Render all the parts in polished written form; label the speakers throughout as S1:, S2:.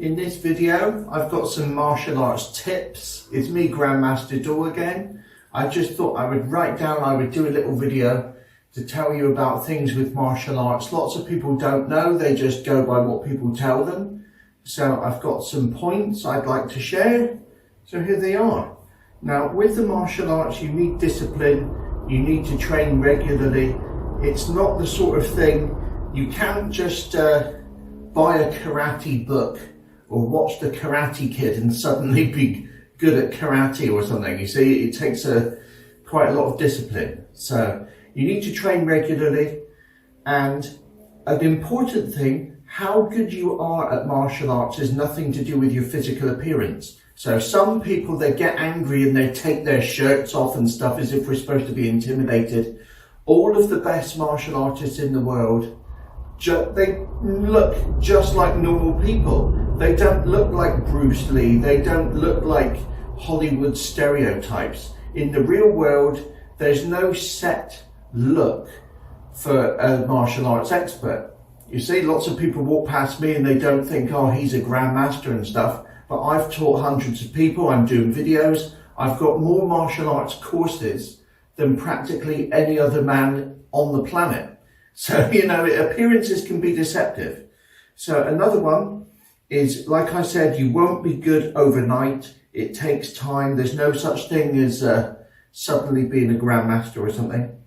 S1: In this video, I've got some martial arts tips. It's me, Grand Master Daw again. I just thought I would do a little video to tell you about things with martial arts. Lots of people don't know, they just go by what people tell them. So I've got some points I'd like to share. So here they are. Now, with the martial arts, you need discipline, you need to train regularly. It's not the sort of thing, you can't just buy a karate book or watch the Karate Kid and suddenly be good at karate or something. You see, it takes quite a lot of discipline. So you need to train regularly, and an important thing, how good you are at martial arts is nothing to do with your physical appearance. So some people, they get angry and they take their shirts off and stuff as if we're supposed to be intimidated. All of the best martial artists in the world, they look just like normal people. They don't look like Bruce Lee. They don't look like Hollywood stereotypes. In the real world, there's no set look for a martial arts expert. You see, lots of people walk past me and they don't think, oh, he's a Grand Master and stuff. But I've taught hundreds of people. I'm doing videos. I've got more martial arts courses than practically any other man on the planet. So, you know, appearances can be deceptive. So another one is, like I said, you won't be good overnight. It takes time. There's no such thing as suddenly being a Grand Master or something.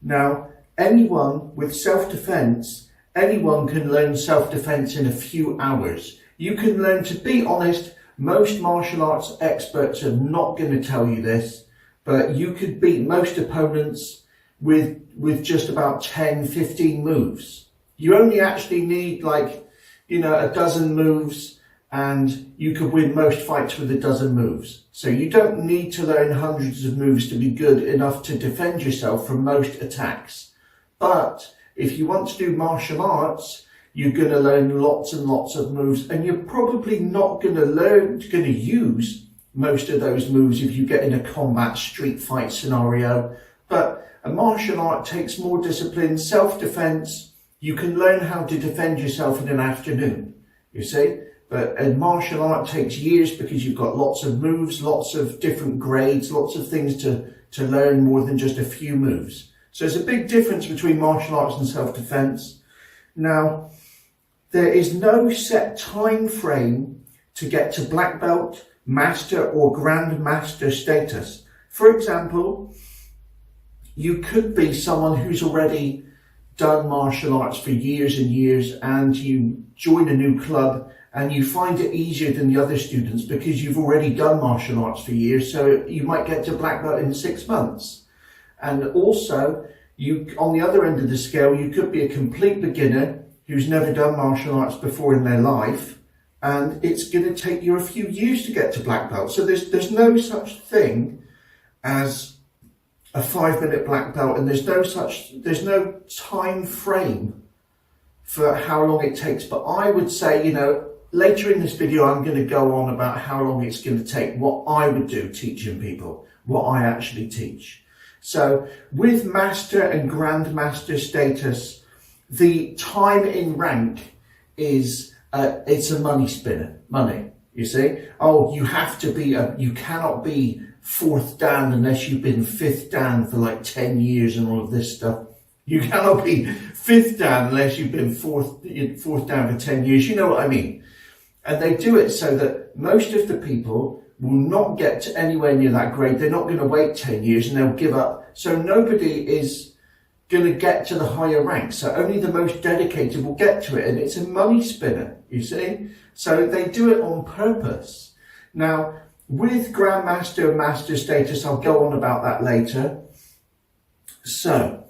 S1: Now, anyone with self-defense, anyone can learn self-defense in a few hours. You can learn, to be honest, most martial arts experts are not going to tell you this, but you could beat most opponents with just about 10, 15 moves. You only actually need, like, you know, a dozen moves, and you could win most fights with a dozen moves. So you don't need to learn hundreds of moves to be good enough to defend yourself from most attacks. But if you want to do martial arts, you're going to learn lots and lots of moves, and you're probably not going to use most of those moves if you get in a combat street fight scenario. But a martial art takes more discipline, self-defense. You can learn how to defend yourself in an afternoon, you see. But a martial art takes years because you've got lots of moves, lots of different grades, lots of things to learn more than just a few moves. So there's a big difference between martial arts and self-defense. Now, there is no set time frame to get to black belt, master or grand master status. For example, you could be someone who's already done martial arts for years and years, and you join a new club and you find it easier than the other students because you've already done martial arts for years. So you might get to black belt in 6 months. And also, on the other end of the scale, you could be a complete beginner who's never done martial arts before in their life, and it's going to take you a few years to get to black belt. So there's no such thing as a 5-minute black belt, and there's no time frame for how long it takes. But I would say, you know, later in this video, I'm going to go on about how long it's going to take, what I would do teaching people, what I actually teach. So with master and grand master status, the time in rank is, it's a money spinner, money, you see. Oh, you have to be, you cannot be 4th dan unless you've been 5th dan for like 10 years and all of this stuff. You cannot be 5th dan unless you've been 4th dan for 10 years. You know what I mean? And they do it so that most of the people will not get to anywhere near that grade. They're not going to wait 10 years and they'll give up. So nobody is going to get to the higher ranks. So only the most dedicated will get to it. And it's a money spinner, you see? So they do it on purpose. Now, with Grand Master and Master status, I'll go on about that later. So,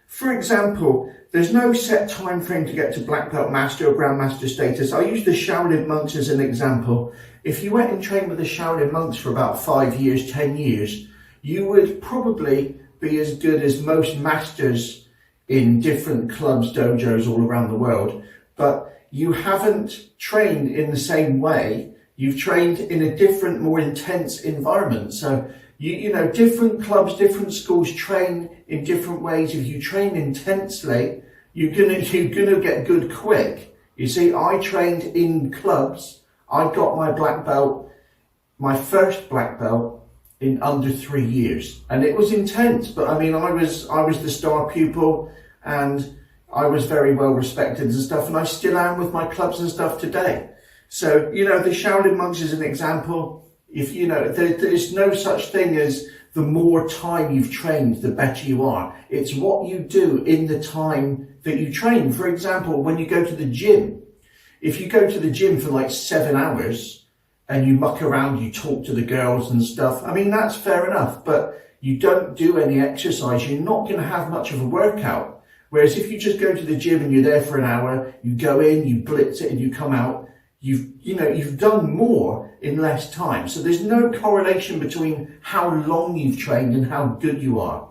S1: for example, there's no set time frame to get to black belt, master or Grand Master status. I use the Shaolin monks as an example. If you went and trained with the Shaolin monks for about 5 years, 10 years, you would probably be as good as most masters in different clubs, dojos all around the world. But you haven't trained in the same way. You've trained in a different, more intense environment. So, you know, different clubs, different schools train in different ways. If you train intensely, you're gonna get good quick. You see, I trained in clubs. I got my black belt, my first black belt, in under 3 years, and it was intense. But I mean, I was the star pupil, and I was very well respected and stuff, and I still am with my clubs and stuff today. So, you know, the Shaolin monks is an example. If you know, there's no such thing as the more time you've trained, the better you are. It's what you do in the time that you train. For example, when you go to the gym, if you go to the gym for like 7 hours and you muck around, you talk to the girls and stuff, I mean, that's fair enough, but you don't do any exercise, you're not going to have much of a workout. Whereas if you just go to the gym and you're there for an hour, you go in, you blitz it and you come out, you've done more in less time. So there's no correlation between how long you've trained and how good you are.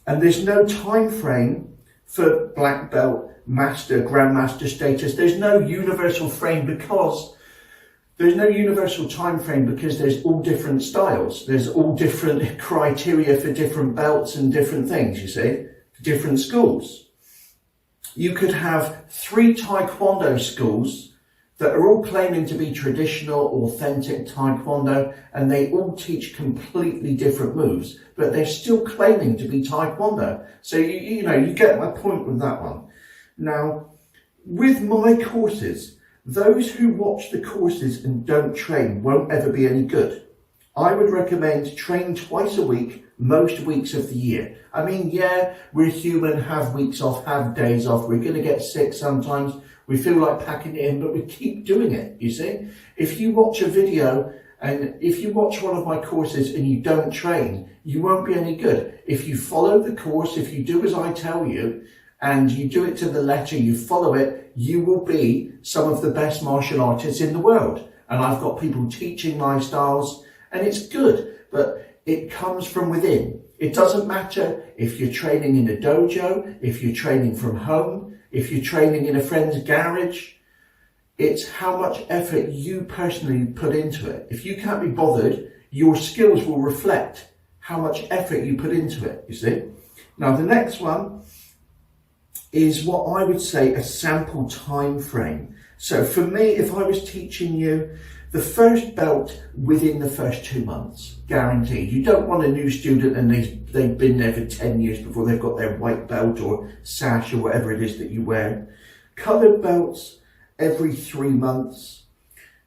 S1: And there's no time frame for black belt, master, grand master status. There's no universal frame because there's no universal time frame because there's all different styles. There's all different criteria for different belts and different things, you see, different schools. You could have 3 Taekwondo schools that are all claiming to be traditional, authentic Taekwondo, and they all teach completely different moves, but they're still claiming to be Taekwondo. So, you know, you get my point with that one. Now, with my courses, those who watch the courses and don't train won't ever be any good. I would recommend train twice a week, most weeks of the year. I mean, yeah, we're human, have weeks off, have days off. We're going to get sick sometimes. We feel like packing it in, but we keep doing it, you see. If you watch a video and if you watch one of my courses and you don't train, you won't be any good. If you follow the course, if you do as I tell you, and you do it to the letter, you follow it, you will be some of the best martial artists in the world. And I've got people teaching my styles, and it's good, but it comes from within. It doesn't matter if you're training in a dojo, if you're training from home, if you're training in a friend's garage. It's how much effort you personally put into it. If you can't be bothered, your skills will reflect how much effort you put into it, you see. Now, the next one is what I would say a sample time frame. So for me, if I was teaching you the first belt within the first 2 months, guaranteed. You don't want a new student and they've been there for 10 years before they've got their white belt or sash or whatever it is that you wear. Coloured belts every 3 months.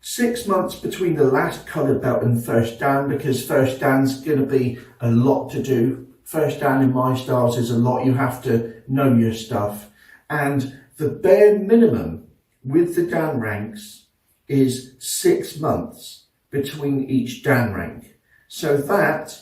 S1: 6 months between the last coloured belt and first dan, because first dan's going to be a lot to do. First dan in my styles is a lot. You have to know your stuff. And the bare minimum with the dan ranks is 6 months between each dan rank. So that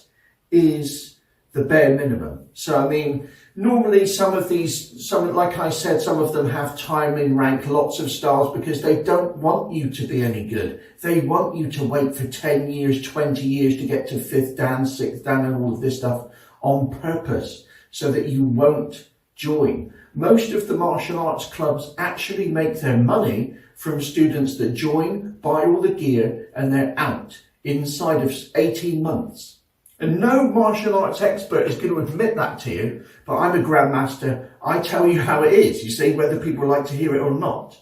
S1: is the bare minimum. So I mean, normally some like I said, some of them have time in rank, lots of styles, because they don't want you to be any good. They want you to wait for 10 years, 20 years to get to 5th dan, 6th dan and all of this stuff on purpose, so that you won't join. Most of the martial arts clubs actually make their money from students that join, buy all the gear, and they're out inside of 18 months. And no martial arts expert is going to admit that to you, but I'm a Grand Master. I tell you how it is, you see, whether people like to hear it or not.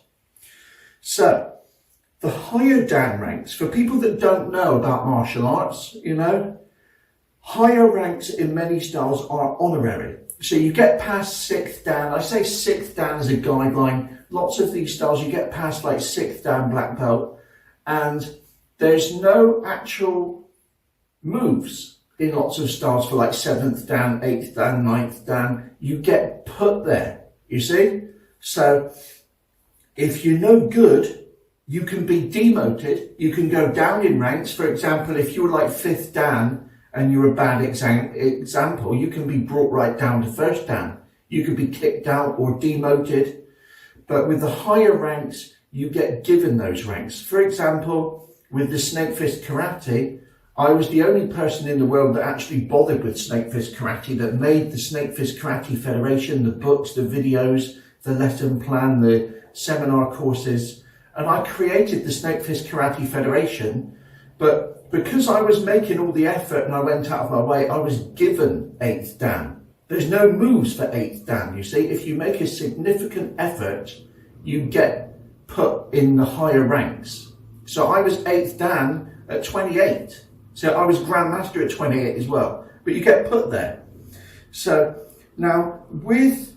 S1: So, the higher dan ranks, for people that don't know about martial arts, you know, higher ranks in many styles are honorary. So you get past 6th dan. I say 6th dan as a guideline. Lots of these styles, you get past like 6th dan black belt, and there's no actual moves in lots of styles for like 7th dan, 8th dan, 9th dan. You get put there, you see? So if you're no good, you can be demoted. You can go down in ranks. For example, if you're like 5th dan, and you're a bad example, you can be brought right down to 1st dan. You could be kicked out or demoted. But with the higher ranks, you get given those ranks. For example, with the Snake Fist Karate, I was the only person in the world that actually bothered with Snake Fist Karate, that made the Snake Fist Karate Federation, the books, the videos, the lesson plan, the seminar courses. And I created the Snake Fist Karate Federation, but because I was making all the effort and I went out of my way, I was given 8th dan. There's no moves for 8th dan, you see. If you make a significant effort, you get put in the higher ranks. So I was 8th Dan at 28. So I was Grand Master at 28 as well. But you get put there. So now with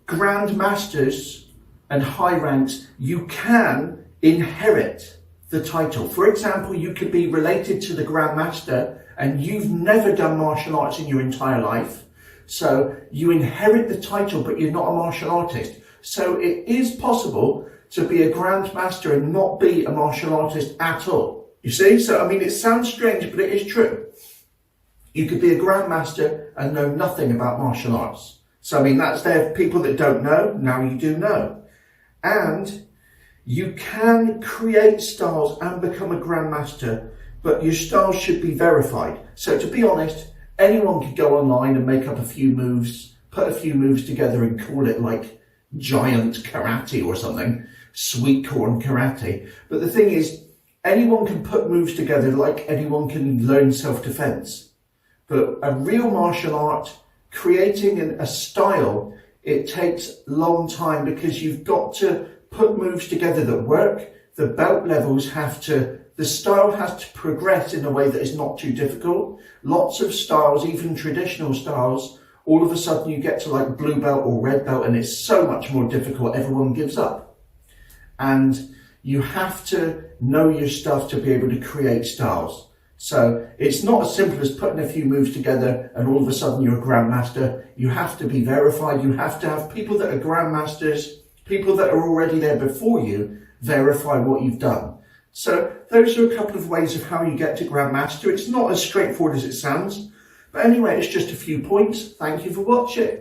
S1: Grand Masters and high ranks, you can inherit the title. For example, you could be related to the Grand Master and you've never done martial arts in your entire life. So you inherit the title, but you're not a martial artist. So it is possible to be a Grand Master and not be a martial artist at all. You see? So, I mean, it sounds strange, but it is true. You could be a Grand Master and know nothing about martial arts. So, I mean, that's there for people that don't know. Now you do know. And you can create styles and become a Grand Master, but your styles should be verified. So, to be honest, anyone could go online and make up a few moves, put a few moves together and call it like giant karate or something, sweet corn karate. But the thing is, anyone can put moves together like anyone can learn self-defense. But a real martial art, creating a style, it takes a long time because you've got to put moves together that work. The belt levels the style has to progress in a way that is not too difficult. Lots of styles, even traditional styles, all of a sudden you get to like blue belt or red belt and it's so much more difficult, everyone gives up. And you have to know your stuff to be able to create styles. So it's not as simple as putting a few moves together and all of a sudden you're a Grand Master. You have to be verified. You have to have people that are Grand Masters, people that are already there before you, verify what you've done. So those are a couple of ways of how you get to Grand Master. It's not as straightforward as it sounds. But anyway, it's just a few points. Thank you for watching.